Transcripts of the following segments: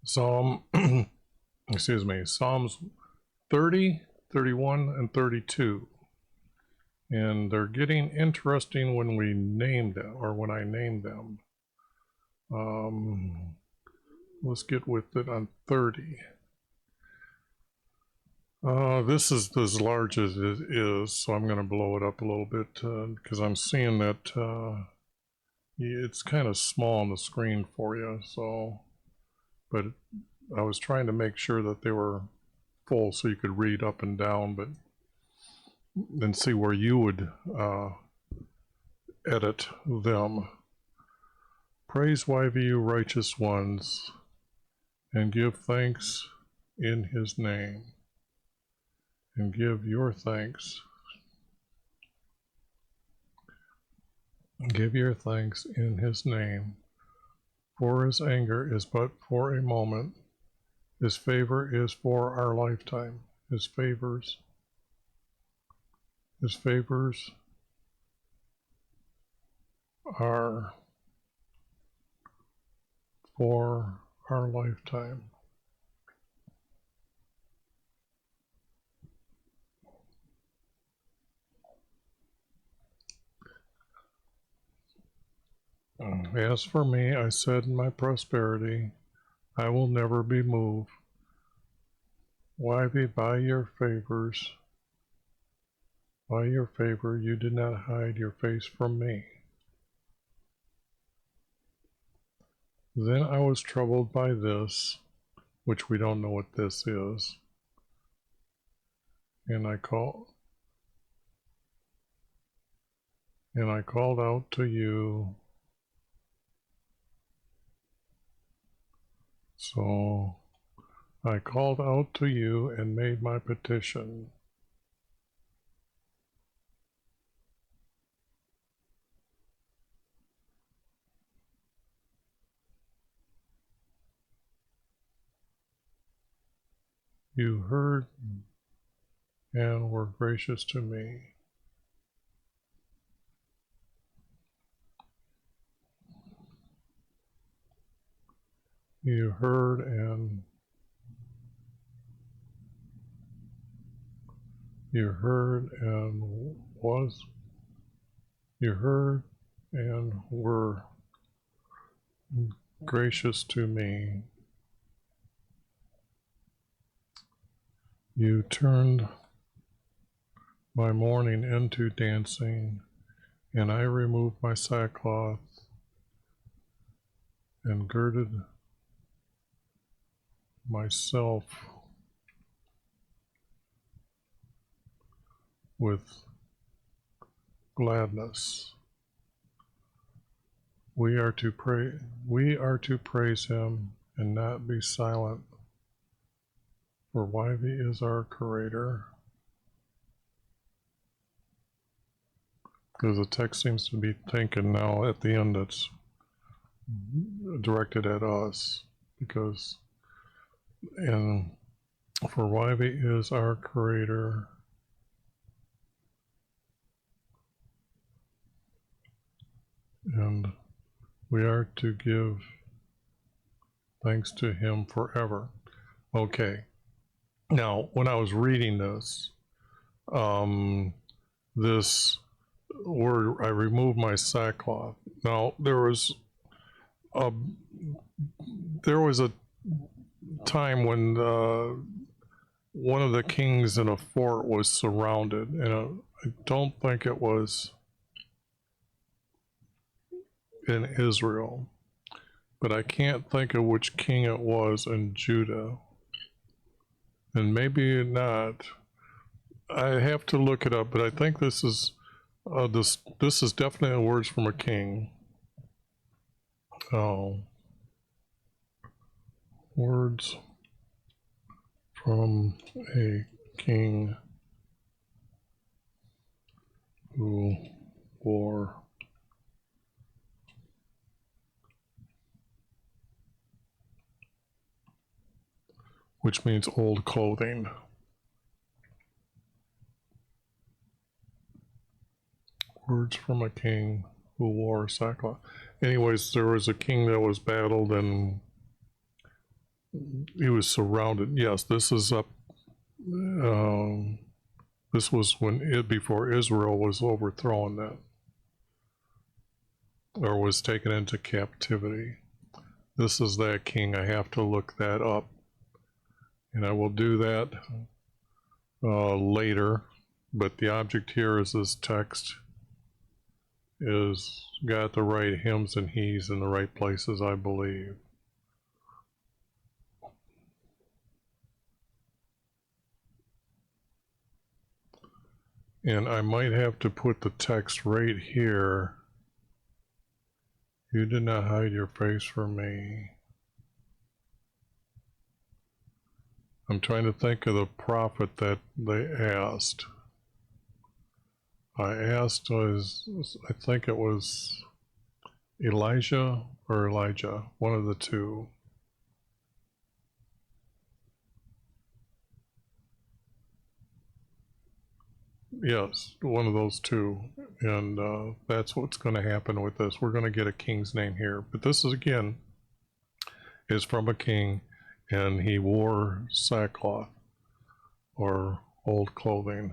Psalm, excuse me, Psalms 30, 31, and 32. And they're getting interesting when we name them, or when I name them. Let's get with it on 30. This is as large as it is, so I'm going to blow it up a little bit because I'm seeing that it's kind of small on the screen for you. So, but I was trying to make sure that they were full so you could read up and down, but then see where you would edit them. Praise YVU righteous ones and give thanks in his name. And give your thanks. Give your thanks in his name. For his anger is but for a moment. His favor is for our lifetime. His favors are for our lifetime. As for me, I said in my prosperity, I will never be moved. Why by your favor, you did not hide your face from me. Then I was troubled by this, which we don't know what this is, and I called out to you. So I called out to you and made my petition. You heard and were gracious to me. You heard and were gracious to me. You turned my mourning into dancing, and I removed my sackcloth and girded myself with gladness. We are to praise him and not be silent, for YV is our creator. Because the text seems to be thinking now at the end it's directed at us, because for YV is our creator. And we are to give thanks to him forever. Okay. Now, when I was reading this, this word, I removed my sackcloth. Now, there was a time when one of the kings in a fort was surrounded, and I don't think it was in Israel, but I can't think of which king it was in Judah, and maybe not. I have to look it up, but I think this is this is definitely words from a king. Oh, words from a king who wore which means old clothing. Words from a king who wore sackcloth. Anyways, there was a king that was battled, and he was surrounded. Yes, this is up. This was before Israel was overthrown, then, or was taken into captivity. This is that king. I have to look that up, and I will do that later. But the object here is this text is got the right hims and he's in the right places, I believe. And I might have to put the text right here. You did not hide your face from me. I'm trying to think of the prophet that they asked. I think it was Elijah or Elijah, one of the two. Yes, one of those two. And that's what's going to happen with this. We're going to get a king's name here. But this is, again, is from a king, and he wore sackcloth or old clothing.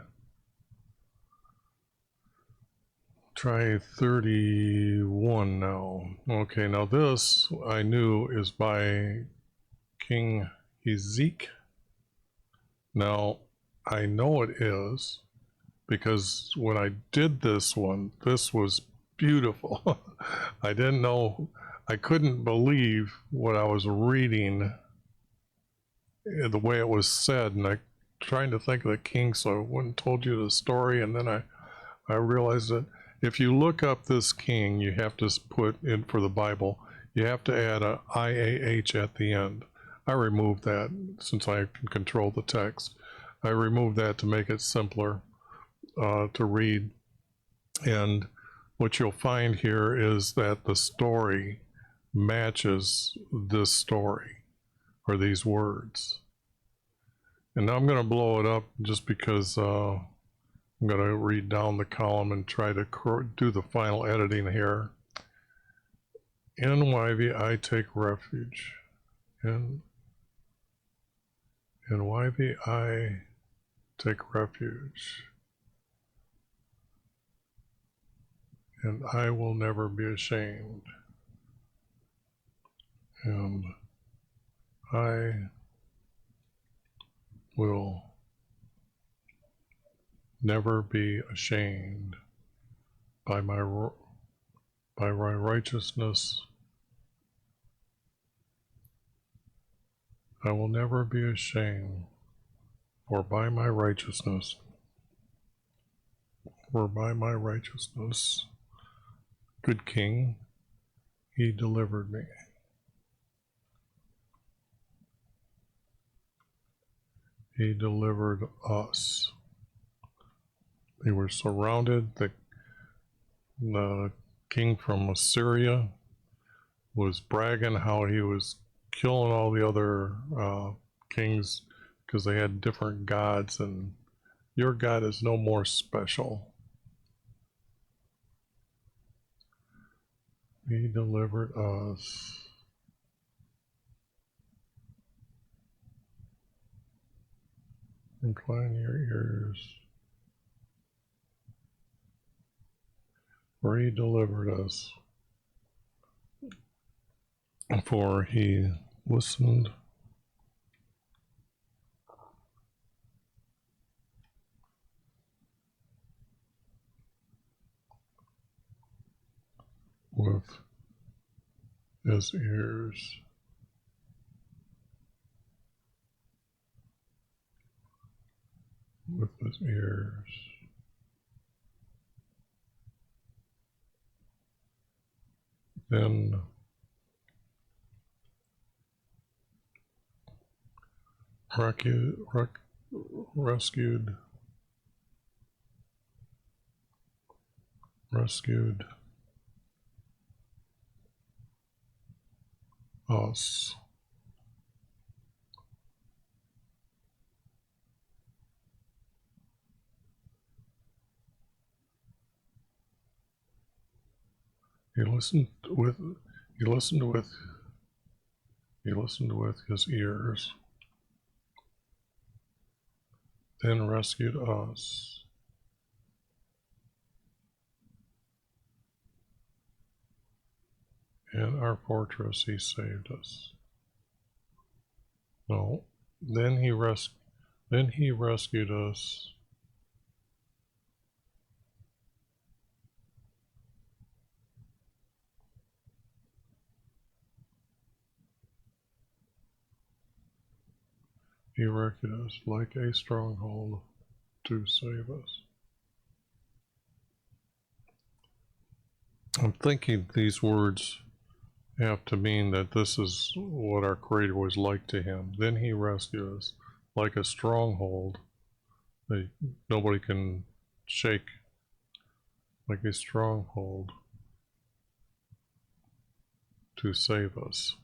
Try 31 now. Okay, now this I knew is by King Hezekiah. Now, I know it is because when I did this one, this was beautiful. I didn't know, I couldn't believe what I was reading, the way it was said, and I trying to think of the king, so I wouldn't told you the story, and then I realized that if you look up this king, you have to put in, for the Bible, you have to add a IAH at the end. I removed that since I can control the text. I removed that to make it simpler to read. And what you'll find here is that the story matches this story or these words. And now I'm going to blow it up just because I'm going to read down the column and try to do the final editing here. In YV, I take refuge. In YV, I take refuge. And I will never be ashamed. And I will never be ashamed by my righteousness. I will never be ashamed, for by my righteousness, good King, he delivered me. He delivered us. They were surrounded. The king from Assyria was bragging how he was killing all the other kings because they had different gods, and your God is no more special. He delivered us. Incline your ears. For he delivered us. For he listened with his ears. With his ears. Then rescued us. He listened with He listened with his ears, then rescued us. In our fortress he saved us. No, then he rescued us. He rescued us like a stronghold to save us. I'm thinking these words have to mean that this is what our Creator was like to him. Then he rescued us like a stronghold that nobody can shake, like a stronghold to save us.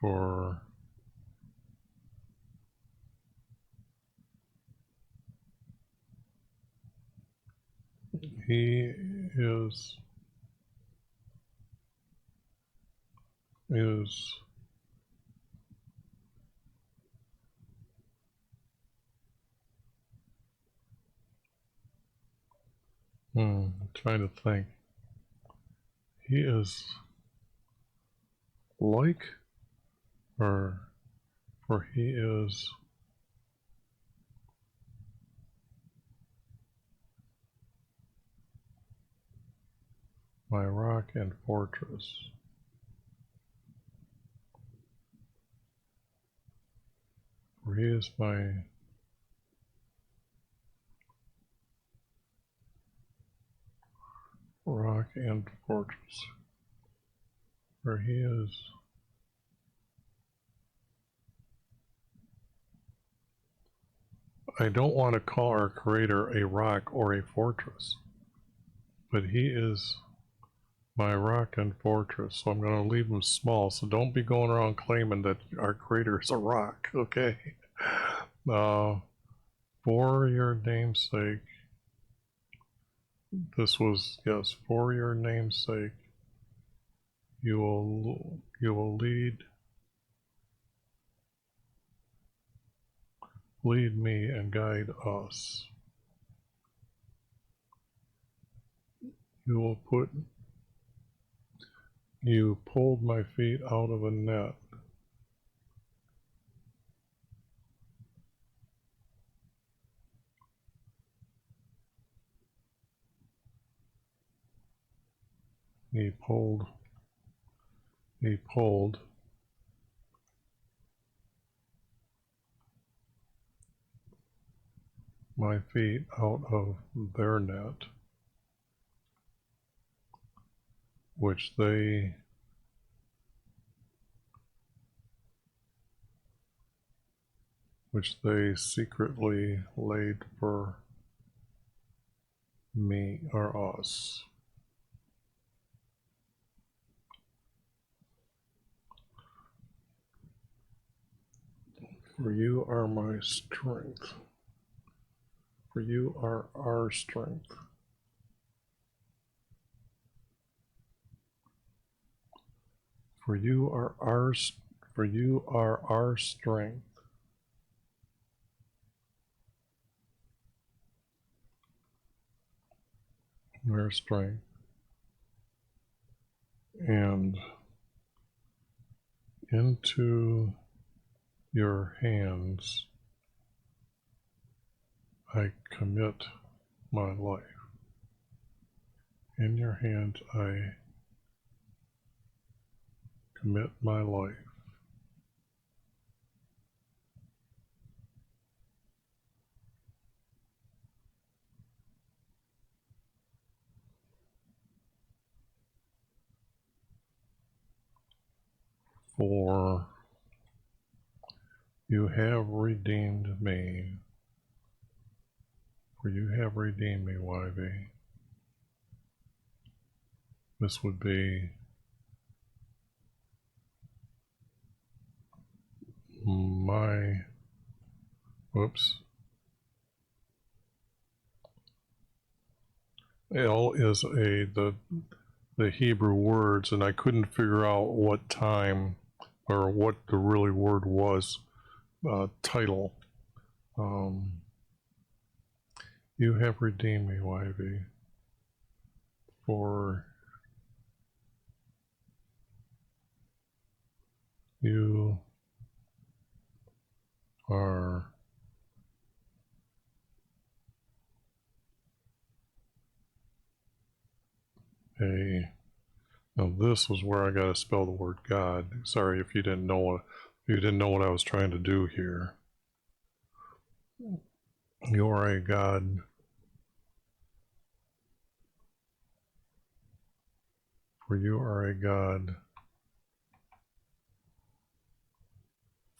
For he is I'm trying to think. He is like, or for he is my rock and fortress. For he is my rock and fortress. For he is I don't want to call our Creator a rock or a fortress, but he is my rock and fortress, so I'm going to leave him small, so don't be going around claiming that our Creator is a rock, okay? For your name's sake, this was, yes, for your name's sake, you will lead me and guide us. You pulled my feet out of a net. He pulled my feet out of their net, which they secretly laid for me or us. For you are my strength. For you are our strength. For you are our strength. Our strength. And into your hands I commit my life. In your hands I commit my life. For you have redeemed me. For you have redeemed me, YV. This would be my, whoops. El is the Hebrew words, and I couldn't figure out what time or what the really word was. Title. You have redeemed me, YV, for you are a. Now this was where I got to spell the word God. Sorry if you didn't know what I was trying to do here. You are a God for you are a God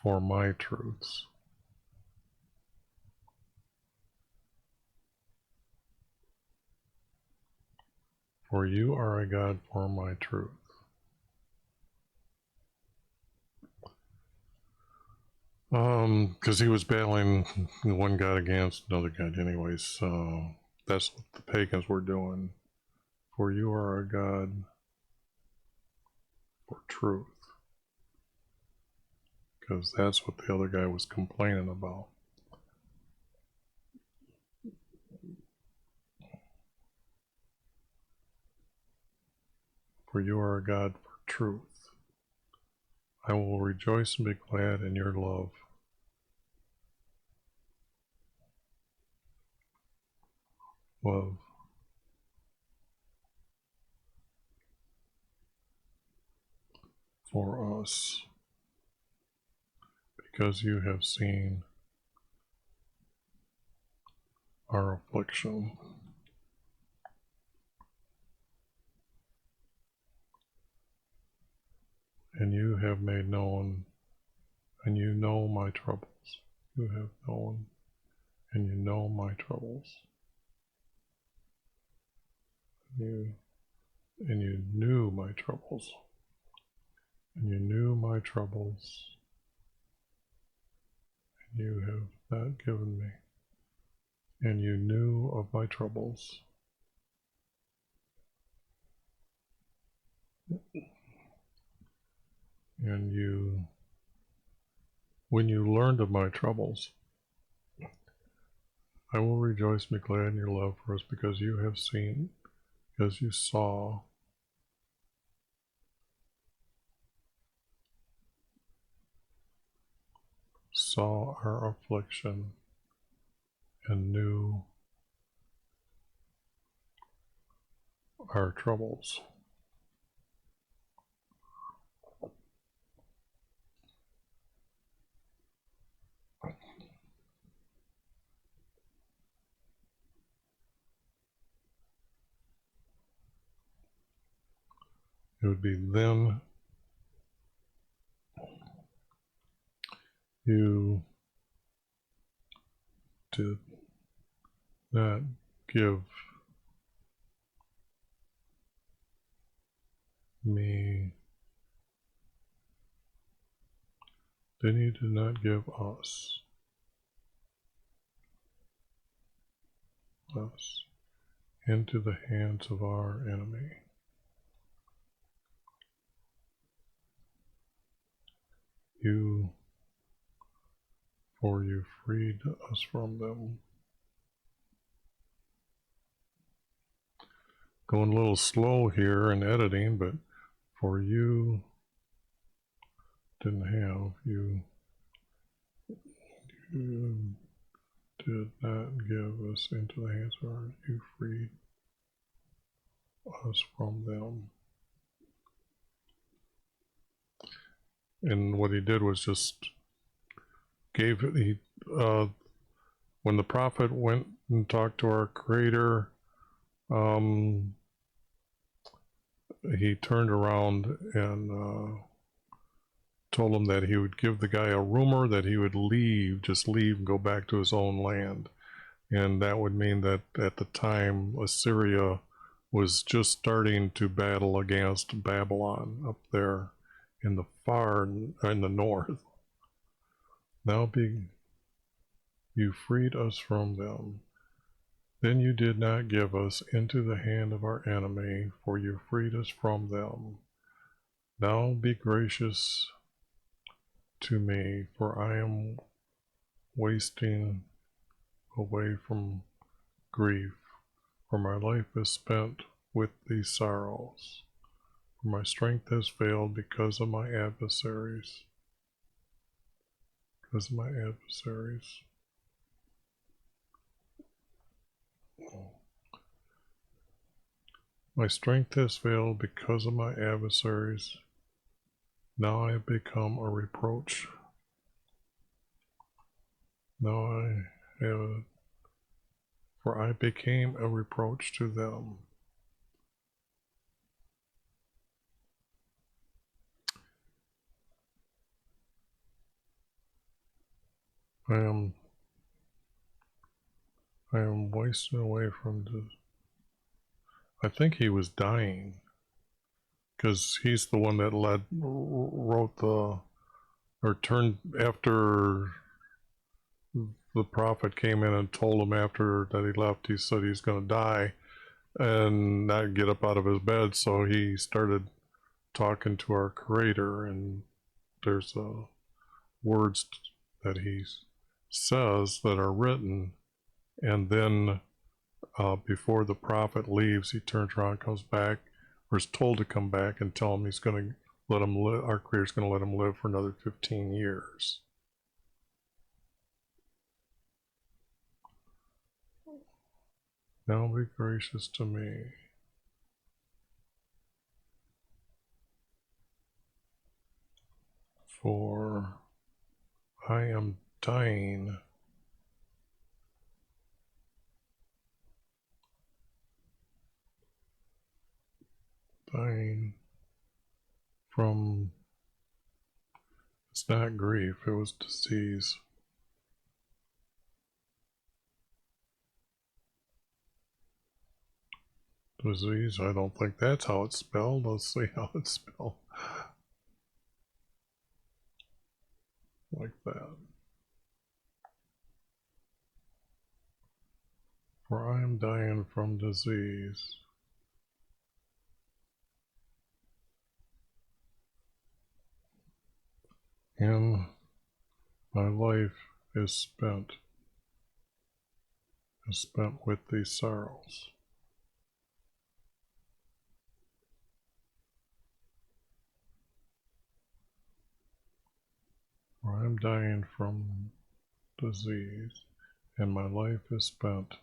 for my truths. For you are a God for my truth. Because he was battling one god against another god anyways, so that's what the pagans were doing. For you are a God for truth. Because that's what the other guy was complaining about. For you are a God for truth. I will rejoice and be glad in your love. Love. For us. Because you have seen our affliction. And you have made known, and you know my troubles. You have known, and you know my troubles. And you knew my troubles. And you knew my troubles. And you have not given me. And you knew of my troubles. And you, when you learned of my troubles, I will rejoice and be glad in your love for us, because you have seen, because you saw our affliction and knew our troubles. It would be then you did not give me, then you did not give us into the hands of our enemy. For you freed us from them. Going a little slow here in editing, but for you didn't have, you did not give us into the hands of our, you freed us from them. And what he did was just when the prophet went and talked to our creator, he turned around and told him that he would give the guy a rumor that he would just leave and go back to his own land. And that would mean that at the time Assyria was just starting to battle against Babylon up there in the north. Now you freed us from them. Then you did not give us into the hand of our enemy, for you freed us from them. Now be gracious to me, for I am wasting away from grief, for my life is spent with these sorrows. For my strength has failed because of my adversaries. Because of my adversaries. My strength has failed because of my adversaries. Now I have become a reproach. Now I have, for I became a reproach to them. I am wasting away from the. I think he was dying, because he's the one that wrote the, or turned after the prophet came in and told him after that he left, he said he's going to die and not get up out of his bed, so he started talking to our Creator, and there's words that he says that are written, and then before the prophet leaves, he turns around, comes back, or is told to come back and tell him he's going to let him live. Our Creator's going to let him live for another 15 years. Now be gracious to me. For I am dying. Dying from, it's not grief, it was disease. Disease, I don't think that's how it's spelled. Let's see how it's spelled. Like that. For I am dying from disease. And my life is spent with these sorrows. For I am dying from disease, and my life is spent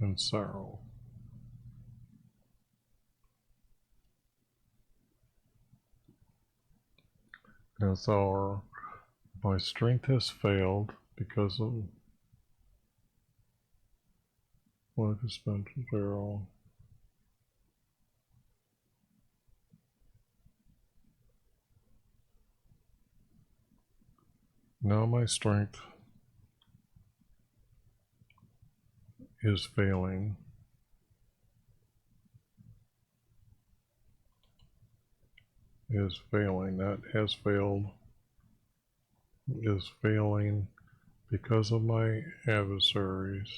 in sorrow. And so my strength has failed because of life is spent in sorrow. Now my strength is failing. That has failed. Is failing because of my adversaries.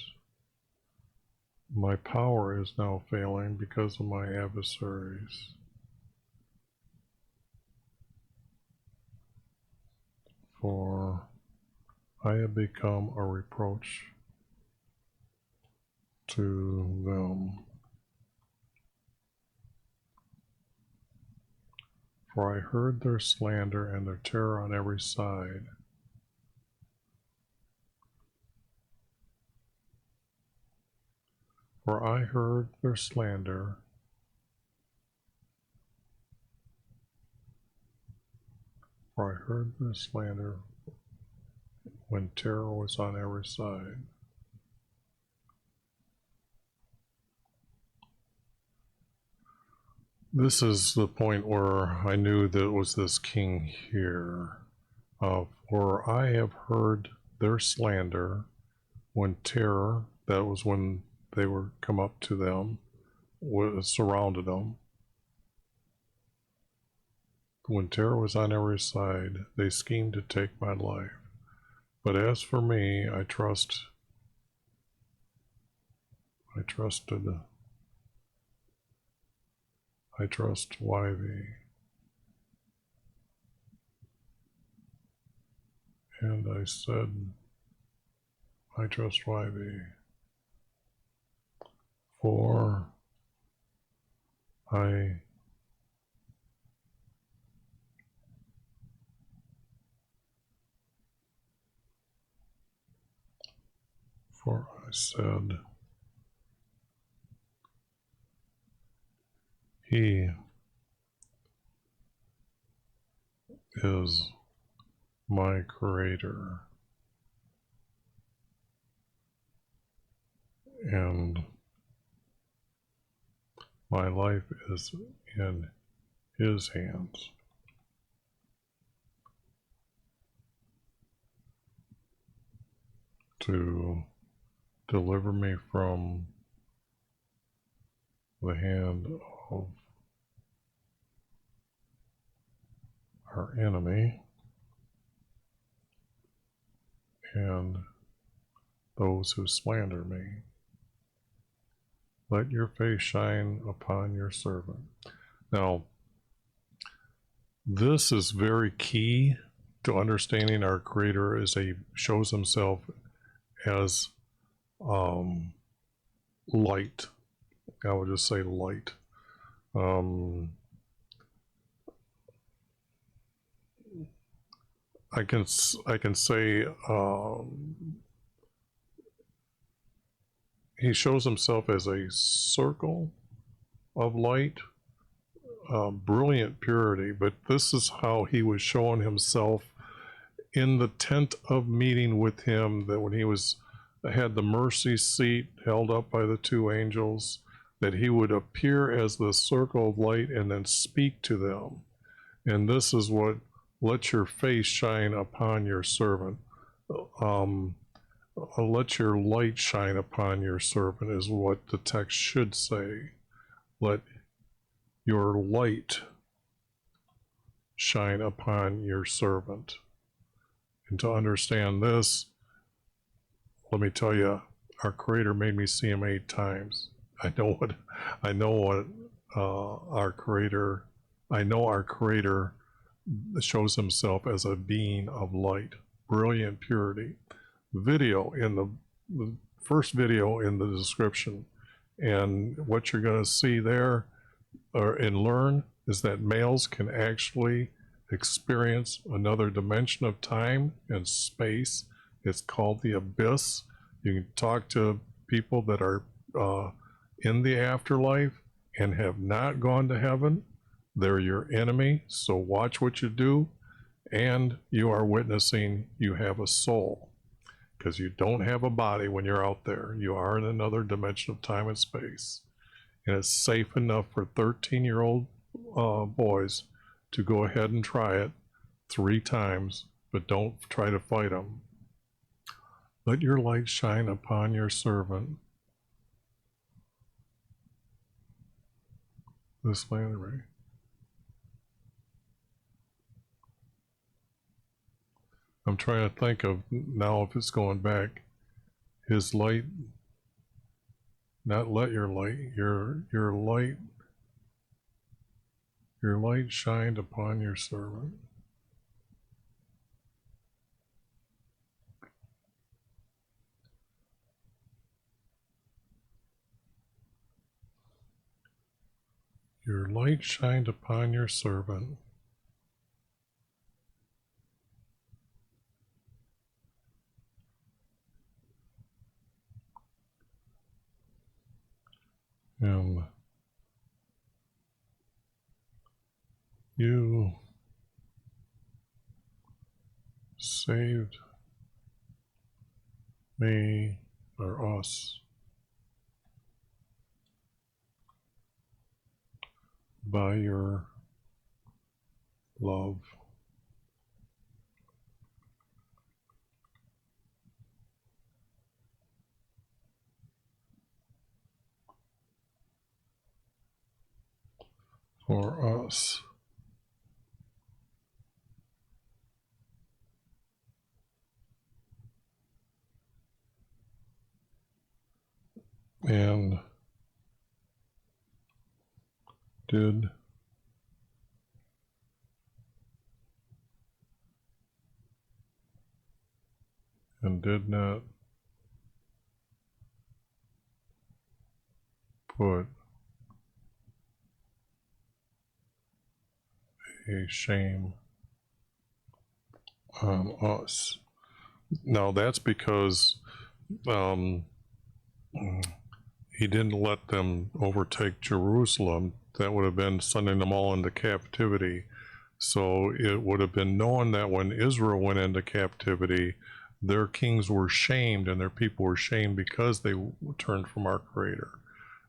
My power is now failing because of my adversaries. For I have become a reproach to them. For I heard their slander and their terror on every side. For I heard their slander when terror was on every side. This is the point where I knew that it was this king here. For I have heard their slander when terror, that was when they were come up to them, surrounded them. When terror was on every side, they schemed to take my life. But as for me, I trusted I trust YV, and I said, I trust YV, for I said, he is my creator, and my life is in his hands. To deliver me from the hand of our enemy and those who slander me. Let your face shine upon your servant. Now, this is very key to understanding our Creator as He shows Himself as light. I would just say light. I can say He shows Himself as a circle of light, brilliant purity, but this is how He was showing Himself in the tent of meeting with Him, that when He had the mercy seat held up by the two angels, that He would appear as the circle of light and then speak to them. And this is what, let your face shine upon your servant. Let your light shine upon your servant is what the text should say. Let your light shine upon your servant. And to understand this, let me tell you, our Creator made me see Him 8 times. I know our Creator shows Himself as a being of light, brilliant purity. Video in the first video in the description, and what you're going to see there and learn is that males can actually experience another dimension of time and space. It's called the abyss. You can talk to people that are in the afterlife and have not gone to heaven. They're your enemy, so watch what you do. And you are witnessing you have a soul, because you don't have a body when you're out there. You are in another dimension of time and space. And it's safe enough for 13-year-old boys to go ahead and try it 3 times, but don't try to fight them. Let your light shine upon your servant. This land ray. I'm trying to think of now if it's going back. His light, not let your light, your light shined upon your servant. Your light shined upon your servant. And you saved me, or us, by your love. For us. and did not put a shame on us. Now that's because he didn't let them overtake Jerusalem. That would have been sending them all into captivity. So it would have been known that when Israel went into captivity, their kings were shamed and their people were shamed because they turned from our Creator.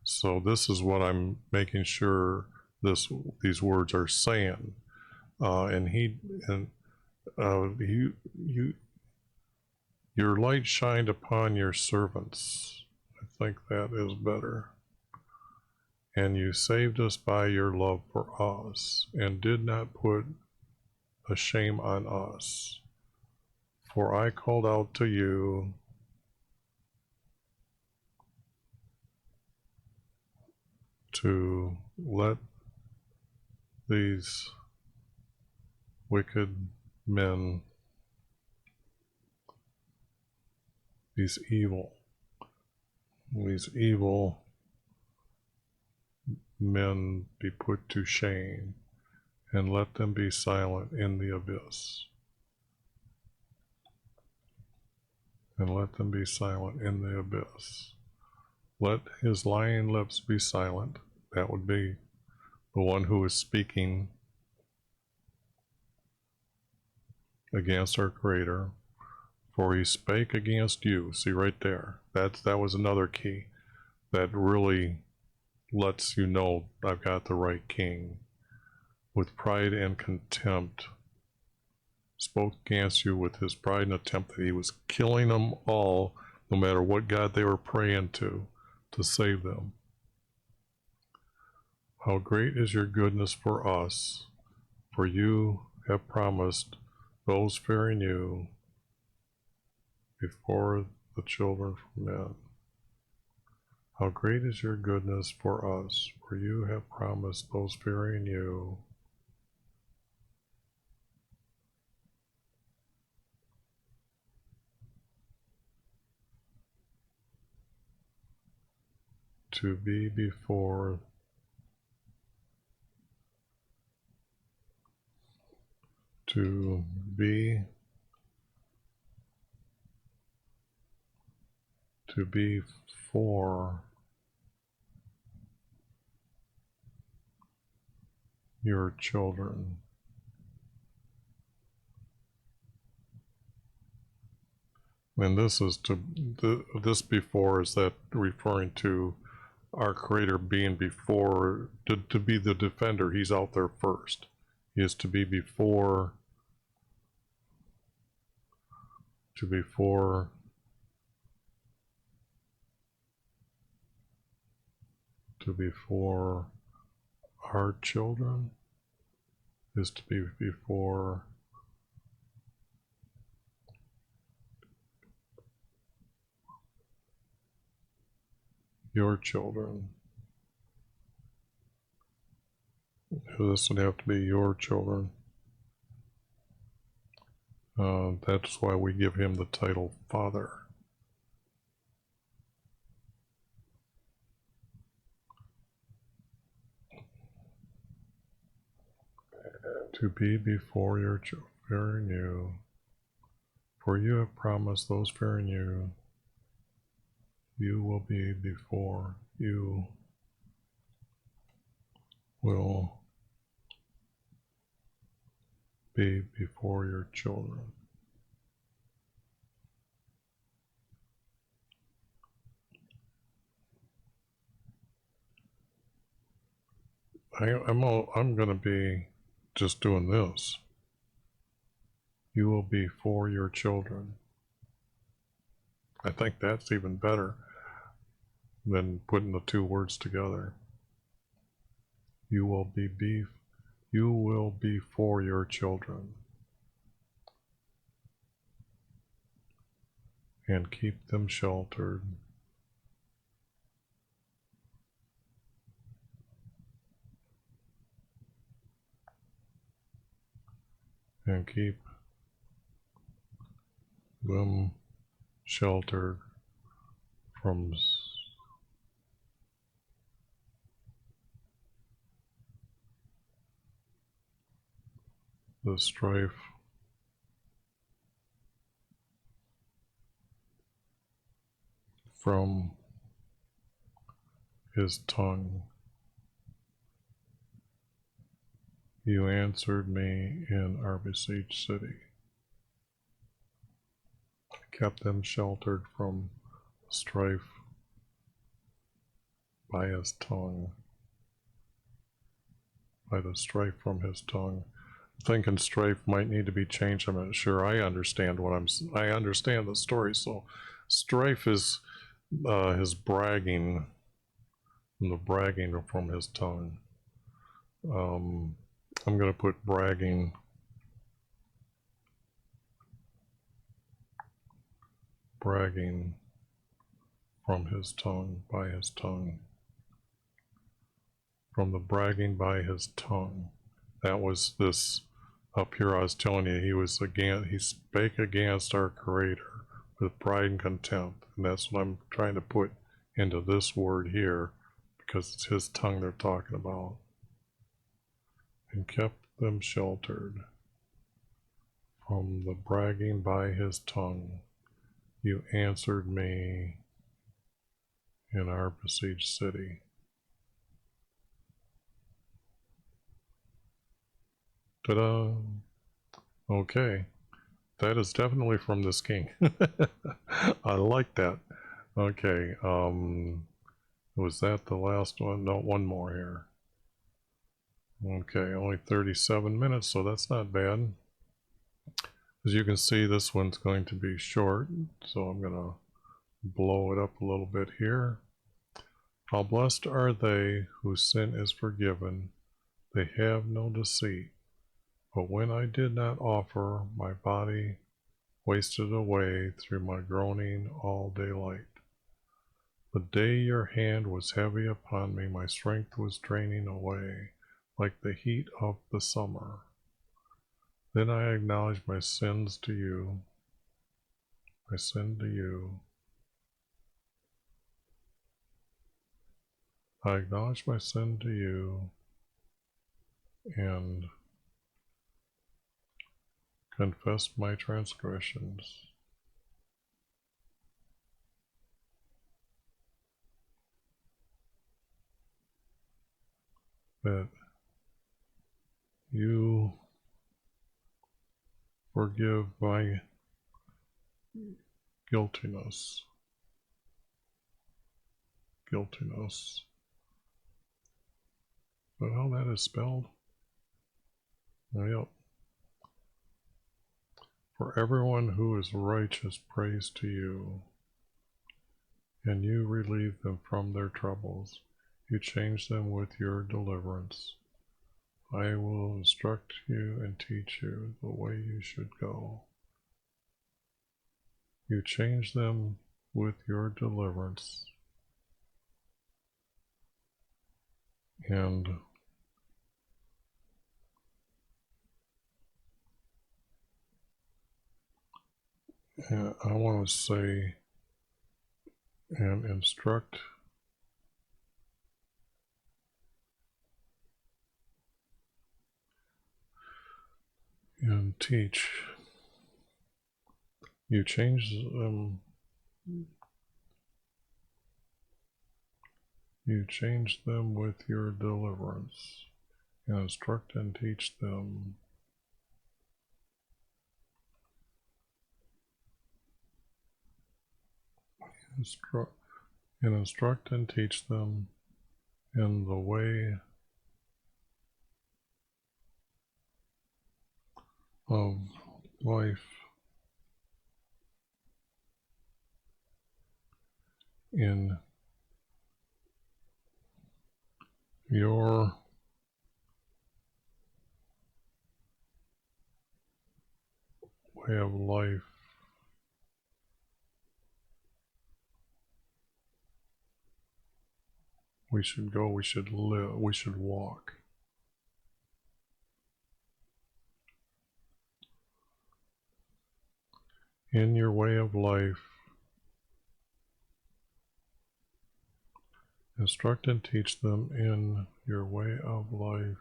So this is what I'm making sure these words are saying. Your light shined upon your servants. I think that is better. And you saved us by your love for us, and did not put a shame on us. For I called out to you to let these wicked men, these evil men be put to shame, and let them be silent in the abyss. And let them be silent in the abyss. Let his lying lips be silent. That would be the one who is speaking against our Creator. For he spake against you. See right there. That was another key that really lets you know I've got the right king. With pride and contempt, spoke against you with his pride and contempt that he was killing them all, no matter what God they were praying to save them. How great is your goodness for us, for you have promised those fearing you before the children of men. How great is your goodness for us, for you have promised those fearing you to be before for your children. And this is this before, is that referring to our Creator being before, to be the defender. He's out there first. He is to be before our children, is to be before your children. This would have to be your children. That's why we give him the title Father. To be before your children fearing you, for you have promised those fearing you, you will be before, you will be before your children. I'm going to be just doing this. You will be for your children. I think that's even better than putting the two words together. You will be for your children, and keep them sheltered and keep them sheltered from the strife from his tongue. You answered me in our besieged city. Kept them sheltered from strife by his tongue. By the strife from his tongue. I'm thinking strife might need to be changed. I'm not sure. I understand I understand the story. So strife is his bragging, the bragging from his tongue. I'm going to put bragging from his tongue, by his tongue. From the bragging by his tongue. That was this up here I was telling you, he spake against our Creator with pride and contempt. And that's what I'm trying to put into this word here, because it's his tongue they're talking about. And kept them sheltered from the bragging by his tongue. You answered me in our besieged city. Ta-da! Okay, that is definitely from this king. I like that. Okay, was that the last one? No, one more here. Okay, only 37 minutes, so that's not bad. As you can see, this one's going to be short, so I'm going to blow it up a little bit here. How blessed are they whose sin is forgiven, they have no deceit. But when I did not offer, my body wasted away through my groaning all daylight. The day your hand was heavy upon me, my strength was draining away, like the heat of the summer. Then I acknowledged my sins to you, my sin to you. I acknowledged my sin to you, and confessed my transgressions. That you forgive my guiltiness. Is that how that is spelled? Oh, yep. For everyone who is righteous prays to you, and you relieve them from their troubles. You change them with your deliverance. I will instruct you and teach you the way you should go. You change them with your deliverance, and I want to say, and instruct and teach. You change them. You change them with your deliverance, and instruct and teach them. Instruct and teach them in the way of life, in your way of life. We should go, we should live, we should walk. in your way of life. Instruct and teach them in your way of life.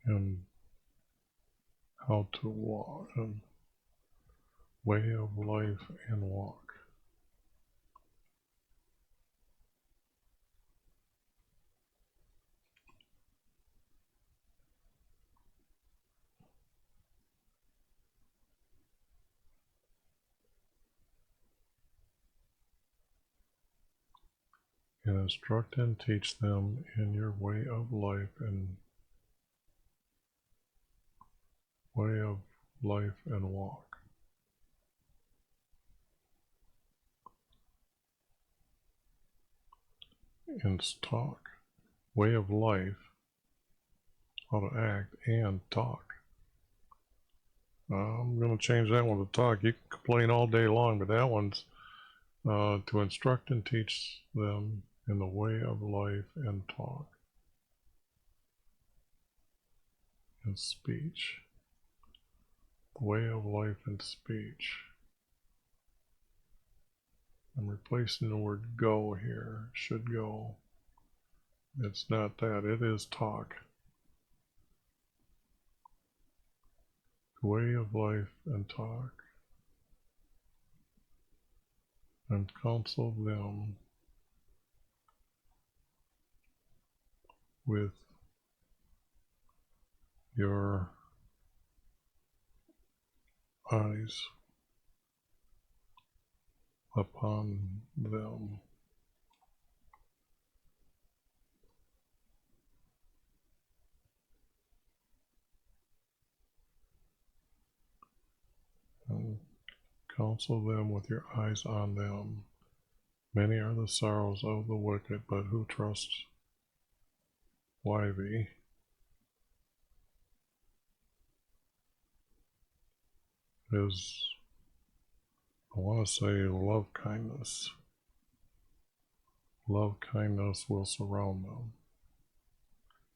And how to walk, and way of life and walk. And instruct and teach them in your way of life and way of life and walk. And talk. Way of life, how to act and talk. I'm going to change that one to talk. You can complain all day long, but that one's to instruct and teach them in the way of life and talk. And speech. The way of life and speech. I'm replacing the word go here. Should go. It's not that. It is talk. The way of life and talk. And counsel them with your eyes upon them. And counsel them with your eyes on them. Many are the sorrows of the wicked, but who trusts YV is, I want to say, love kindness. Love kindness will surround them.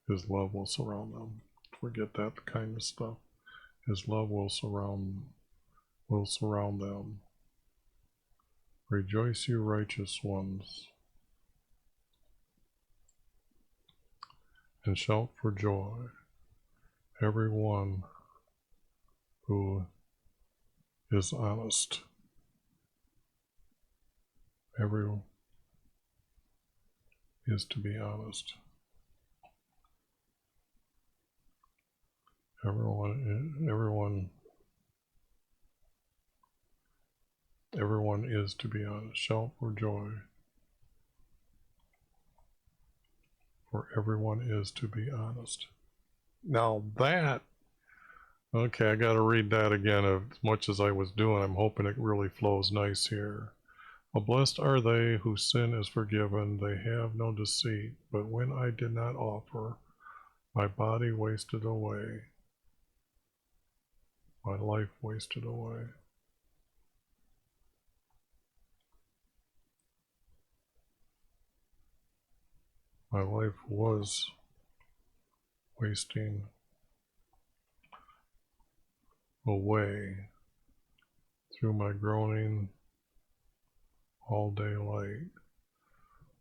His love will surround them. Forget that kindness stuff. His love will surround them. Rejoice, you righteous ones, and shout for joy, everyone who is honest. Everyone is to be honest. Everyone is to be honest. Shout for joy, for everyone is to be honest. Now that, okay, I got to read that again. As much as I was doing, I'm hoping it really flows nice here. Well, blessed are they whose sin is forgiven, they have no deceit. But when I did not offer, my body wasted away, my life wasted away. My life was wasting away through my groaning all day light.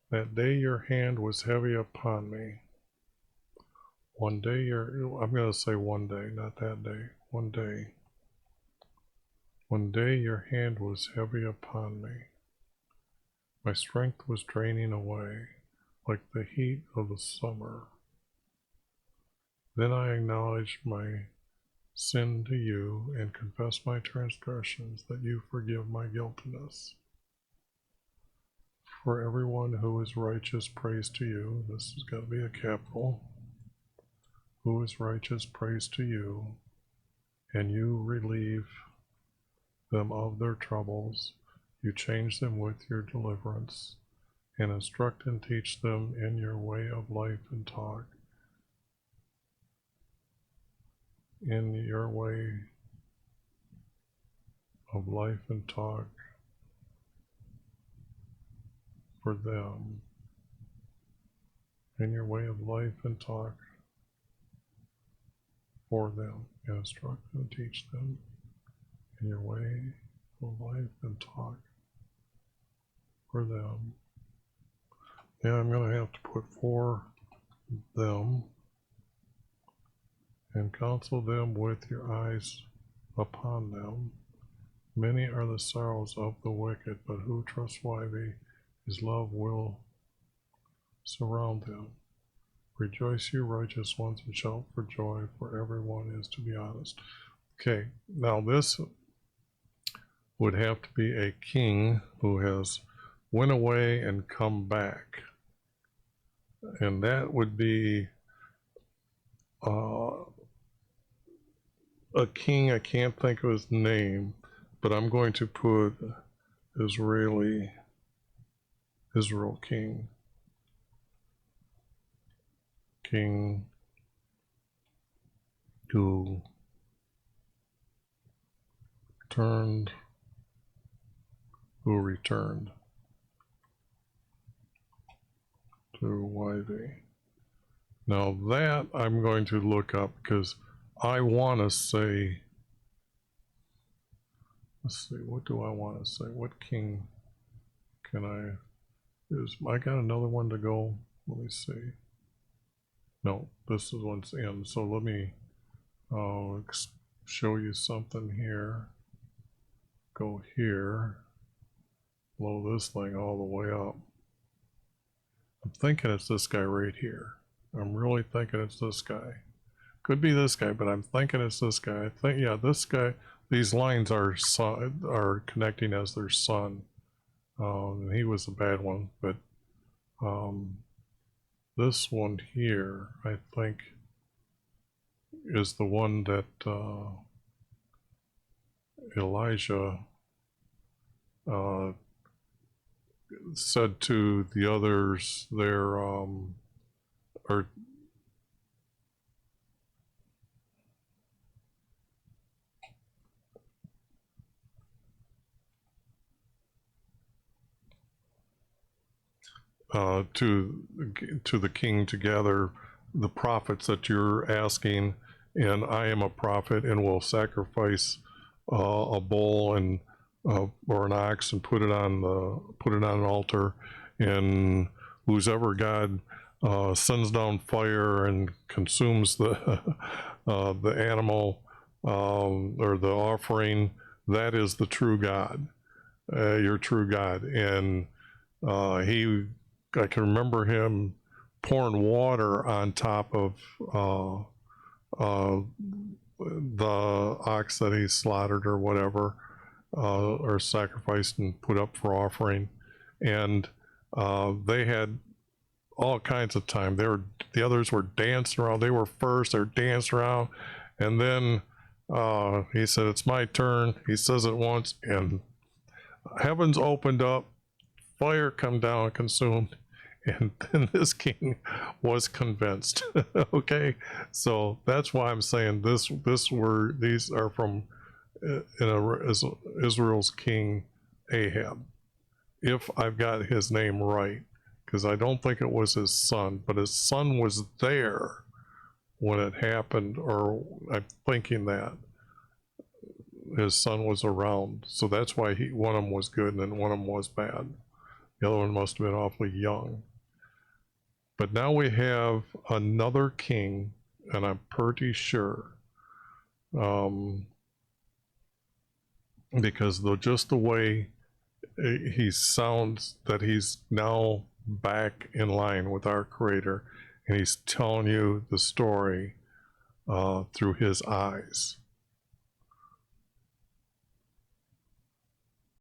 That day your hand was heavy upon me. One day I'm going to say one day, not that day. One day. One day your hand was heavy upon me. My strength was draining away like the heat of the summer. Then I acknowledged my sin to you and confessed my transgressions, that you forgive my guiltiness. For everyone who is righteous prays to you. This has got to be a capital. Who is righteous prays to you, and you relieve them of their troubles. You change them with your deliverance, and instruct and teach them in your way of life and talk. In your way of life and talk for them. in your way of life and talk for them, and instruct and teach them in your way of life and talk for them. Yeah, I'm going to have to put for them, and counsel them with your eyes upon them. Many are the sorrows of the wicked, but who trusts YHVH, his love will surround them. Rejoice, you righteous ones, and shout for joy, for everyone is to be honest. Okay, now this would have to be a king who has went away and come back. And that would be a king, I can't think of his name, but I'm going to put Israel king. King who returned to YHVH. Now that I'm going to look up because I want to say, let's see, what do I want to say? What king can I got another one to go? Let me see. No, this is one's in. So let me show you something here. Go here. Blow this thing all the way up. I'm thinking it's this guy right here. I'm really thinking it's this guy. Could be this guy, but I'm thinking it's this guy. I think, yeah, this guy. These lines are connecting as their son. He was a bad one, but this one here, I think, is the one that Elijah said to the others there, or to the king to gather the prophets that you're asking, and I am a prophet and will sacrifice a bull and or an ox and put it on an altar, and whoever God sends down fire and consumes the the animal or the offering, that is the true God, your true God. And I can remember him pouring water on top of the ox that he slaughtered or whatever, or sacrificed and put up for offering. And they had all kinds of time. The others were dancing around. They were first. They're dancing around, and then he said, "It's my turn." He says it once, and heavens opened up, fire come down and consumed, and then this king was convinced. Okay, so that's why I'm saying these are from Israel's king Ahab, if I've got his name right, because I don't think it was his son, but his son was there when it happened, or I'm thinking that his son was around, so that's why one of them was good and then one of them was bad. The other one must have been awfully young. But now we have another king, and I'm pretty sure, because just the way he sounds, that he's now back in line with our Creator, and he's telling you the story through his eyes.